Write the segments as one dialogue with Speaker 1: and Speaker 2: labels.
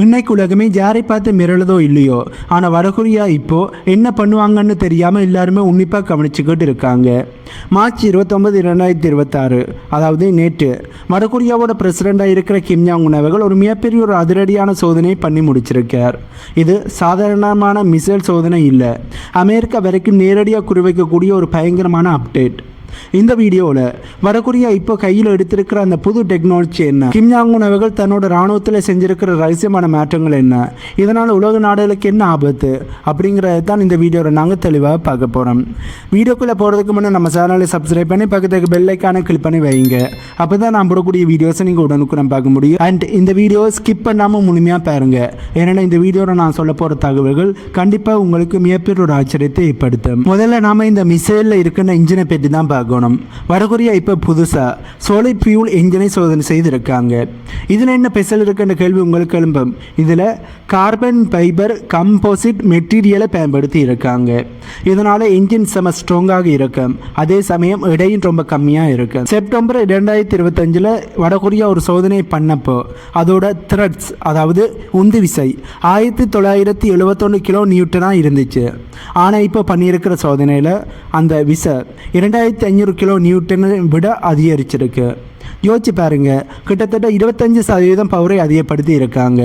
Speaker 1: இன்னைக்கு உலகமே யாரை பார்த்து மிரளதோ இல்லையோ, ஆனால் வடகொரியா இப்போ என்ன பண்ணுவாங்கன்னு தெரியாமல் எல்லாருமே உன்னிப்பாக கவனிச்சுக்கிட்டு இருக்காங்க. மார்ச் 29, 2026, அதாவது நேற்று வடகொரியாவோட பிரசிடெண்டாக இருக்கிற கிம் ஜாங் உன் அவர்கள் ஒரு மிகப்பெரிய ஒரு அதிரடியான சோதனையை பண்ணி முடிச்சிருக்கார். இது சாதாரணமான மிசைல் சோதனை இல்லை, அமெரிக்கா வரைக்கும் நேரடியாக குறிவைக்கக்கூடிய ஒரு பயங்கரமான அப்டேட். இந்த வீடியோவில் வடகொரியா இப்போ கையில் எடுத்திருக்கிற அந்த புது டெக்னாலஜி என்ன, கிம் ஜாங் உன் அவர்கள் தன்னோட இராணுவத்தில் செஞ்சிருக்கிற ரகசியமான மாற்றங்கள் என்ன, இதனால் உலக நாடுகளுக்கு என்ன ஆபத்து அப்படிங்கிறத தான் இந்த வீடியோவில் நாங்கள் தெளிவாக பார்க்க போகிறோம். வீடியோக்குள்ளே போகிறதுக்கு முன்னே நம்ம சேனலை சப்ஸ்கிரைப் பண்ணி பக்கத்துக்கு பெல் ஐக்கானை கிளிக் பண்ணி வைங்க. அப்போ தான் நான் போடக்கூடிய வீடியோஸை நீங்கள் உடனுக்குடன் பார்க்க முடியும். அண்ட் இந்த வீடியோ ஸ்கிப் பண்ணாமல் முழுமையாக பாருங்கள், ஏன்னா இந்த வீடியோவில் நான் சொல்ல போகிற தகவல்கள் கண்டிப்பாக உங்களுக்கு மிகப்பெரிய ஒரு ஆச்சரியத்தை ஏற்படுத்தும். முதல்ல நாம் இந்த மிசைலில் இருக்கிற இன்ஜினை பற்றி தான் பார்க்கணும். வடகொரியா இப்போ புதுசாக சோலிட் ஃபியூல் என்ஜினை சோதனை செய்திருக்காங்க. இதில் என்ன ஸ்பெஷல் இருக்குன்ற கேள்வி உங்களுக்கு எழும்பும். இதில் கார்பன் ஃபைபர் கம்போசிட் மெட்டீரியலை பயன்படுத்தி இருக்காங்க. இதனால் என்ஜின் செம ஸ்ட்ராங்காக இருக்கும், அதே சமயம் எடையும் ரொம்ப கம்மியாக இருக்கும். செப்டம்பர் 2025 வடகொரியா ஒரு சோதனை பண்ணப்போ அதோட த்ரெட்ஸ், அதாவது உந்து விசை 1971 கிலோ நியூட்டனாக இருந்துச்சு. ஆனால் இப்போ பண்ணியிருக்கிற சோதனையில் அந்த விசை 2500 கிலோ நியூட்டனை விட அதிகரிச்சிருக்கு. யோசிச்சு பாருங்க, கிட்டத்தட்ட 25% பவரை அதிகப்படுத்தி இருக்காங்க.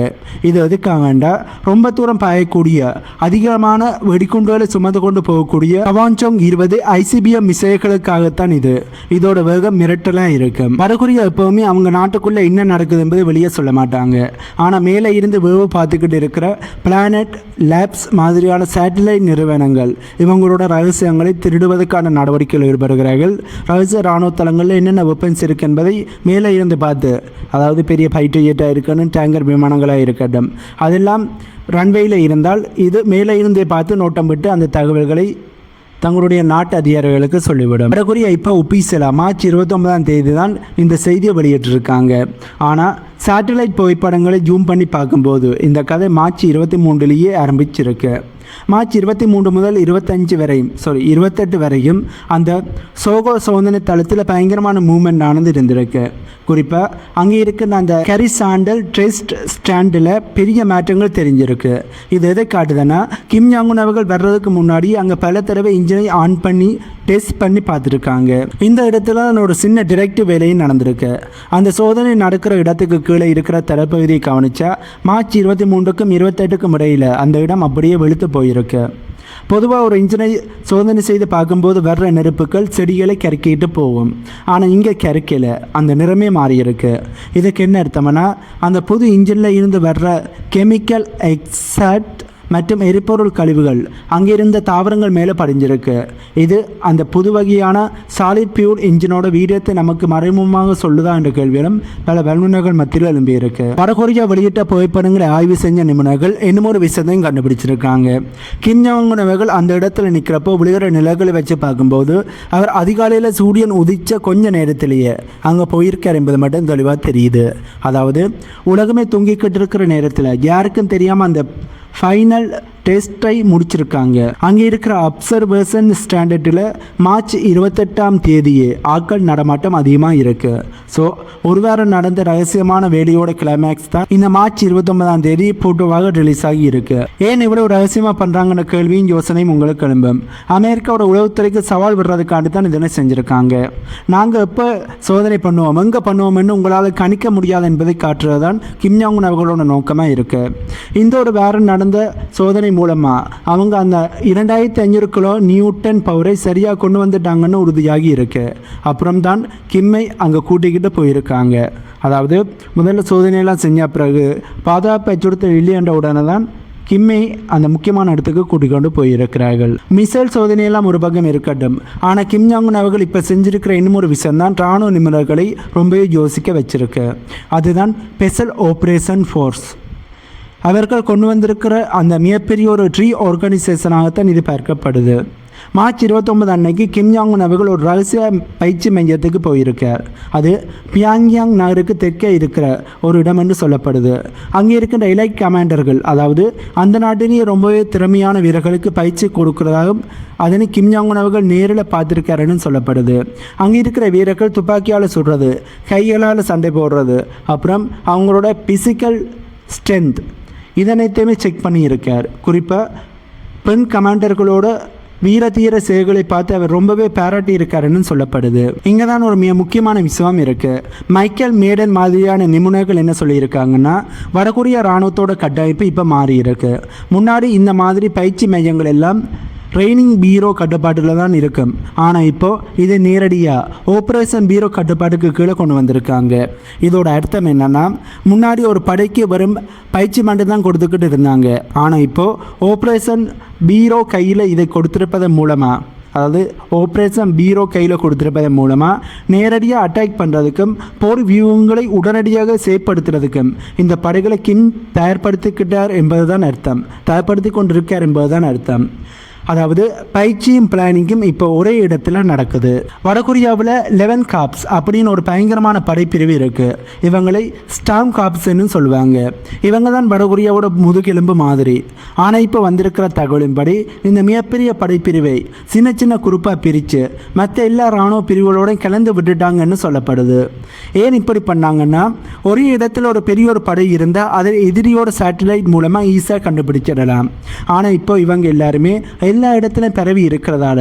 Speaker 1: இது எதுக்காகண்டா ரொம்ப தூரம் பாயக்கூடிய அதிகமான வெடிகுண்டுகளை சுமந்து கொண்டு போகக்கூடிய ஹவான்சோங் 20 ICBM மிசைல்களுக்காகத்தான் இது. இதோட வேகம் மிரட்டலாக இருக்கும். வடகொரியா எப்பவுமே அவங்க நாட்டுக்குள்ளே என்ன நடக்குது என்பது வெளியே சொல்ல மாட்டாங்க. ஆனால் மேலே இருந்து வேவு பார்த்துக்கிட்டு இருக்கிற பிளானட் லேப்ஸ் மாதிரியான சேட்டலைட் நிறுவனங்கள் இவங்களோட ரகசியங்களை திருடுவதற்கான நடவடிக்கைகள் ஈடுபடுகிறார்கள். ரகசிய இராணுவ தளங்களில் என்னென்ன வெப்பன்ஸ் இருக்கு என்பதை மேலே இருந்து பார்த்து, அதாவது பெரிய ஃபைட்டர் ஜெட்டாக இருக்கணும், டேங்கர் விமானங்களாக இருக்கட்டும், அதெல்லாம் ரன்வேயில் இருந்தால் இது மேலே இருந்தே பார்த்து நோட்டம் விட்டு அந்த தகவல்களை தங்களுடைய நாட்டு அதிகாரிகளுக்கு சொல்லிவிடும். வடகொரியா இப்போ ஒபிஷியலாக மார்ச் 29 தான் இந்த செய்தியை வெளியிட்டிருக்காங்க. ஆனால் சேட்டலைட் புகைப்படங்களை ஜூம் பண்ணி பார்க்கும்போது இந்த கதை மார்ச் 23 ஆரம்பிச்சிருக்கு. மார்ச் 23 முதல் 28 வரையும் அந்த சோகோ சோதனை தளத்தில் பயங்கரமான மூவ்மெண்ட் ஆனது இருந்திருக்கு. குறிப்பாக அங்கே இருக்கிற அந்த கரிசாண்டல் டெஸ்ட் ஸ்டாண்டில் பெரிய மாற்றங்கள் தெரிஞ்சிருக்கு. இது எதை காட்டுதுன்னா, கிம் ஜாங் உன் அவர்கள் வர்றதுக்கு முன்னாடி அங்கே பல தடவை இன்ஜினை ஆன் பண்ணி டெஸ்ட் பண்ணி பார்த்துருக்காங்க. இந்த இடத்துல ஒரு சின்ன டிரெக்டிவ் வேலையும் நடந்திருக்கு. அந்த சோதனை நடக்கிற இடத்துக்கு கீழே இருக்கிற தளப்பகுதியை கவனிச்சா மார்ச் 23க்கும் 28க்கும் இடையில் அந்த இடம் அப்படியே வெளுத்து போயிருக்கு. பொதுவாக ஒரு இன்ஜினை சோதனை செய்து பார்க்கும்போது வர்ற நெருப்புகள் செடிகளை கரைக்கிட்டு போகும். ஆனால் இங்கே கரைக்கலை, அந்த நிறமே மாறியிருக்கு. இதுக்கு என்ன அர்த்தம்னா, அந்த புது இன்ஜினில் இருந்து வர்ற கெமிக்கல் எக்ஸாக்ட் மற்றும் எரிபொருள் கழிவுகள் அங்கே இருந்த தாவரங்கள் மேலே படிஞ்சிருக்கு. இது அந்த புது வகையான சாலிட் ஃபியூல் இன்ஜினோட வீரியத்தை நமக்கு மறைமுகமாக சொல்லுதா என்ற கேள்வியிலும் பல வல்லுநர்கள் மத்தியில் எழும்பியிருக்கு. வடகொரியா வெளியிட்ட புகைப்படங்களை ஆய்வு செஞ்ச நிபுணர்கள் இன்னும் ஒரு விஷயத்தையும் கண்டுபிடிச்சிருக்காங்க. கிம் ஜாங் உன் அவர்கள் அந்த இடத்துல நிற்கிறப்போ விழுகிற நிலங்களை வச்சு பார்க்கும்போது அவர் அதிகாலையில் சூரியன் உதிச்ச கொஞ்ச நேரத்திலேயே அங்கே போயிருக்கார் என்பது மட்டும் தெளிவாக தெரியுது. அதாவது உலகமே தூங்கிக்கிட்டு இருக்கிற நேரத்தில் யாருக்கும் தெரியாமல் அந்த ஃபைனல் டெஸ்ட்டை முடிச்சிருக்காங்க. அங்கே இருக்கிற அப்சர்வேஷன் ஸ்டாண்டர்டில் மார்ச் 28 ஆட்கள் நடமாட்டம் அதிகமாக இருக்குது. ஸோ ஒரு வாரம் நடந்த ரகசியமான வேலையோட கிளைமேக்ஸ் தான் இந்த மார்ச் 29 போட்டோவாக ரிலீஸ் ஆகி இருக்கு. ஏன் இவ்வளோ ரகசியமாக பண்ணுறாங்கன்ற கேள்வியும் யோசனையும் உங்களுக்கு எழும்பும். அமெரிக்காவோட உளவுத்துறைக்கு சவால் விடுறதுக்காண்டி தான் இதனை செஞ்சுருக்காங்க. நாங்கள் எப்போ சோதனை பண்ணுவோம், எங்கே பண்ணுவோம்னு உங்களால் கணிக்க முடியாது என்பதை காட்டுறது தான் கிம் ஜாங் உன் அவர்களோட நோக்கமாக இருக்குது. இந்த ஒரு வாரம் நடந்த சோதனை மூலமாக அவங்க அந்த 2500 கிலோ நியூட்டன் பவரை சரியாக கொண்டு வந்துட்டாங்கன்னு உறுதியாகி இருக்கு. அப்புறம் தான் கிம்மை அங்கே கூட்டிக்கிட்டு போயிருக்காங்க. அதாவது முதல்ல சோதனையெல்லாம் செஞ்ச பிறகு பாதுகாப்பு அச்சுறுத்தல் இல்லை என்ற உடனே தான் கிம்மை அந்த முக்கியமான இடத்துக்கு கூட்டிக்கொண்டு போயிருக்கிறார்கள். மிசைல் சோதனையெல்லாம் ஒரு பக்கம் இருக்கட்டும், ஆனால் கிம் ஜாங் உன் அவர்கள் இப்போ செஞ்சிருக்கிற இன்னும் ஒரு விஷயம் தான் இராணுவ நிபுணர்களை ரொம்பவே யோசிக்க வச்சிருக்கு. அதுதான் ஸ்பெஷல் ஆப்ரேஷன் ஃபோர்ஸ். அவர்கள் கொண்டு வந்திருக்கிற அந்த மிகப்பெரிய ஒரு ட்ரீ ஆர்கனைசேஷனாகத்தான் இது பார்க்கப்படுது. மார்ச் 29 அன்னைக்கு கிம் ஜாங் உன் அவர்கள் ஒரு ரகசிய பயிற்சி மையத்துக்கு போயிருக்கார். அது பியாங்யாங் நகருக்கு தெற்கே இருக்கிற ஒரு இடம் என்று சொல்லப்படுது. அங்கே இருக்கின்ற எலைட் கமாண்டர்கள், அதாவது அந்த நாட்டிலேயே ரொம்பவே திறமையான வீரர்களுக்கு பயிற்சி கொடுக்கிறதாகவும் அதனை கிம் ஜாங் உன் அவர்கள் நேரில் பார்த்துருக்காருன்னு சொல்லப்படுது. அங்கே இருக்கிற வீரர்கள் துப்பாக்கியால் சுடுறது, கைகளால் சண்டை போடுறது, அப்புறம் அவங்களோட பிசிக்கல் ஸ்ட்ரென்த் இதனைத்தையுமே செக் பண்ணியிருக்கார். குறிப்பாக பெண் கமாண்டர்களோட வீரதீர செயல்களை பார்த்து அவர் ரொம்பவே பாராட்டி இருக்காருன்னு சொல்லப்படுது. இங்கே தான் ஒரு மிக முக்கியமான விஷயம் இருக்குது. மைக்கேல் மேடன் மாதிரியான நிபுணர்கள் என்ன சொல்லியிருக்காங்கன்னா, வடகொரியா இராணுவத்தோட கட்டமைப்பு இப்போ மாறி இருக்கு. முன்னாடி இந்த மாதிரி பயிற்சி மையங்கள் எல்லாம் ட்ரைனிங் பீரோ கட்டுப்பாட்டில் தான் இருக்கும். ஆனால் இப்போது இது நேரடியாக ஆப்ரேஷன் பீரோ கட்டுப்பாட்டுக்கு கீழே கொண்டு வந்திருக்காங்க. இதோட அர்த்தம் என்னென்னா, முன்னாடி ஒரு படைக்கு வரும் பயிற்சி மட்டும் தான் கொடுத்துக்கிட்டு இருந்தாங்க. ஆனால் இப்போது ஆப்ரேஷன் பீரோ கையில் இதை கொடுத்துருப்பதன் மூலமாக, அதாவது ஆப்ரேஷன் பீரோ கையில் கொடுத்துருப்பதன் மூலமாக நேரடியாக அட்டாக் பண்ணுறதுக்கும் போர் வியூகங்களை உடனடியாக செயற்படுத்துறதுக்கும் இந்த படைகளை கிம் தயார்படுத்திக்கிட்டார் என்பது தான் அர்த்தம். தயார்படுத்தி கொண்டிருக்கார் என்பது தான் அர்த்தம். அதாவது பயிற்சியும் பிளானிங்கும் இப்போ ஒரே இடத்துல நடக்குது. வடகொரியாவில் 11 காப்ஸ் அப்படின்னு ஒரு பயங்கரமான படைப்பிரிவு இருக்குது. இவங்களை ஸ்டாம் காப்ஸ்ன்னு சொல்லுவாங்க. இவங்க தான் வடகொரியாவோட முதுகெலும்பு மாதிரி. ஆனால் இப்போ வந்திருக்கிற தகவலின்படி இந்த மிகப்பெரிய படைப்பிரிவை சின்ன சின்ன குரூப்பாக பிரித்து மற்ற எல்லா இராணுவ பிரிவுகளோடையும் கலந்து விட்டுட்டாங்கன்னு சொல்லப்படுது. ஏன் இப்படி பண்ணாங்கன்னா, ஒரே இடத்துல ஒரு பெரிய ஒரு படை இருந்தால் அதை எதிரியோட சேட்டலைட் மூலமாக ஈஸியாக கண்டுபிடிச்சிடலாம். ஆனால் இப்போ இவங்க எல்லாருமே எல்லா இடத்துலையும் பரவி இருக்கிறதால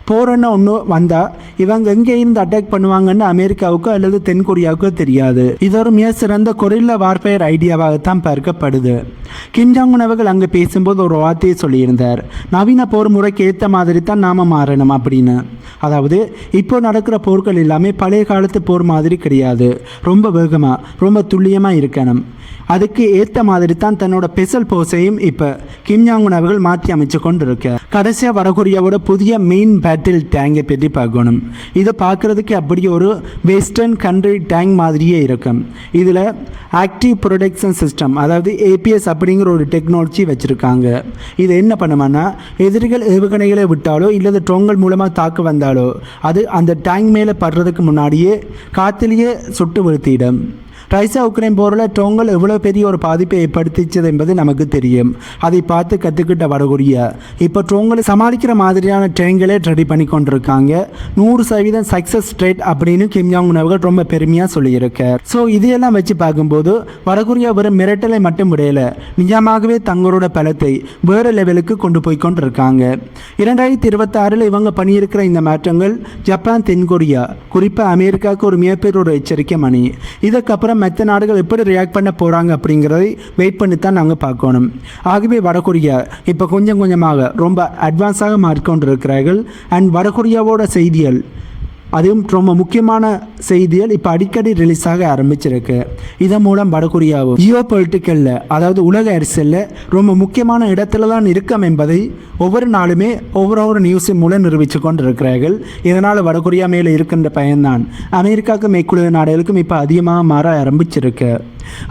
Speaker 1: போறன்னு ஒன்று வந்தால் இவங்க எங்கே இருந்து அட்டாக் பண்ணுவாங்கன்னு அமெரிக்காவுக்கோ அல்லது தென்கொரியாவுக்கோ தெரியாது. இது ஒரு மிக சிறந்த கொரில்லா வார்ஃபேர் ஐடியாவாகத்தான் பார்க்கப்படுது. கிம் ஜாங் உன் அவர்கள் அங்கே பேசும்போது ஒரு வார்த்தையை சொல்லியிருந்தார், நவீன போர் முறைக்கு ஏற்ற மாதிரி தான் நாம் மாறணும் அப்படின்னு. அதாவது இப்போ நடக்கிற போர்கள் எல்லாமே பழைய காலத்து போர் மாதிரி கிடையாது. ரொம்ப வேகமாக ரொம்ப துல்லியமாக இருக்கணும். அதுக்கு ஏற்ற மாதிரி தான் தன்னோட ஸ்பெஷல் போர்ஸையும் இப்போ கிம் ஜாங் உன் அவர்கள் மாற்றி அமைச்சு கொண்டு இருக்க. கடைசியாக வடகொரியாவோட புதிய மெயின் பேட்டில் டேங்கை பற்றி பார்க்கணும். இதை பார்க்குறதுக்கு அப்படி ஒரு வெஸ்டர்ன் கண்ட்ரி டேங்க் மாதிரியே இருக்கும். இதில் ஆக்டிவ் ப்ரொடெக்ஷன் சிஸ்டம், அதாவது ஏபிஎஸ் அப்படிங்கிற ஒரு டெக்னாலஜி வச்சுருக்காங்க. இது என்ன பண்ணுமான்னா, எதிரிகள் ஏவுகணைகளை விட்டாலோ இல்லை ட்ரோன்கள் மூலமாக தாக்க வந்தாலோ அது அந்த டேங்க் மேலே படுறதுக்கு முன்னாடியே காற்றிலேயே சுட்டு வீழ்த்திடும். ரைசா உக்ரைன் போரில் ட்ரோன்கள் எவ்வளோ பெரிய ஒரு பாதிப்பை ஏற்படுத்திச்சது என்பது நமக்கு தெரியும். அதை பார்த்து கற்றுக்கிட்ட வடகொரியா இப்போ ட்ரோன்களை சமாளிக்கிற மாதிரியான ட்ரெயின்களே ரெடி பண்ணி கொண்டிருக்காங்க. 100% சக்ஸஸ் ரேட் அப்படின்னு கிம் ஜாங் உன் அவர்கள் ரொம்ப பெருமையாக சொல்லியிருக்கார். ஸோ இதையெல்லாம் வச்சு பார்க்கும்போது வடகொரியா வெறும் மிரட்டலை மட்டும் விடையல, நிஜமாகவே தங்களோட பலத்தை வேறு லெவலுக்கு கொண்டு போய் கொண்டிருக்காங்க. 2026 இவங்க பண்ணியிருக்கிற இந்த மாற்றங்கள் ஜப்பான், தென்கொரியா, குறிப்பாக அமெரிக்காவுக்கு ஒரு மிகப்பெரிய ஒரு எச்சரிக்கை மணி. இதுக்கப்புறம் மற்ற நாடுகள் எப்படி ரியாக்ட் பண்ண போகிறாங்க அப்படிங்கிறதை வெயிட் பண்ணி தான் நாங்கள் பார்க்கணும். ஆகவே வடகொரியா இப்போ கொஞ்சம் கொஞ்சமாக ரொம்ப அட்வான்ஸாக மாறிக்கொண்டு இருக்கிறார்கள். அண்ட் வடகொரியாவோட செய்திகள், அதுவும் ரொம்ப முக்கியமான செய்திகள் இப்போ அடிக்கடி ரிலீஸ் ஆக ஆரம்பிச்சிருக்கு. இதன் மூலம் வடகொரியாவும் ஜியோ பொலிட்டிக்கலில், அதாவது உலக அரசியலில் ரொம்ப முக்கியமான இடத்துல தான் இருக்கும் என்பதை ஒவ்வொரு நாளுமே ஒவ்வொரு நியூஸின் மூலம் நிரூபித்து கொண்டு இருக்கிறார்கள். இதனால் வடகொரியா மேலே இருக்கின்ற பயன்தான் அமெரிக்காவுக்கும் மேற்குலக நாடுகளுக்கும் இப்போ அதிகமாக மாற ஆரம்பிச்சிருக்கு.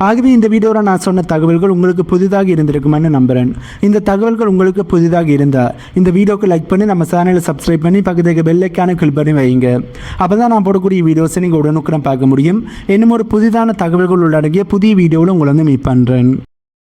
Speaker 1: ஆகவே இந்த வீடியோவில் நான் சொன்ன தகவல்கள் உங்களுக்கு புதிதாக இருந்திருக்குமென்னு நம்புகிறேன். இந்த தகவல்கள் உங்களுக்கு புதிதாக இருந்தால் இந்த வீடியோக்கு லைக் பண்ணி நம்ம சேனலை சப்ஸ்கிரைப் பண்ணி பக்கத்துக்கு பெல் ஐக்கானை கிளிக் பண்ணி வைங்க. அப்போ தான் நான் போடக்கூடிய வீடியோஸை நீங்கள் உடனுக்குடன் பார்க்க முடியும். இன்னும் ஒரு புதிதான தகவல்கள் உள்ளடங்கிய புதிய வீடியோவில் உங்களை வந்து மீட் பண்ணுறேன்.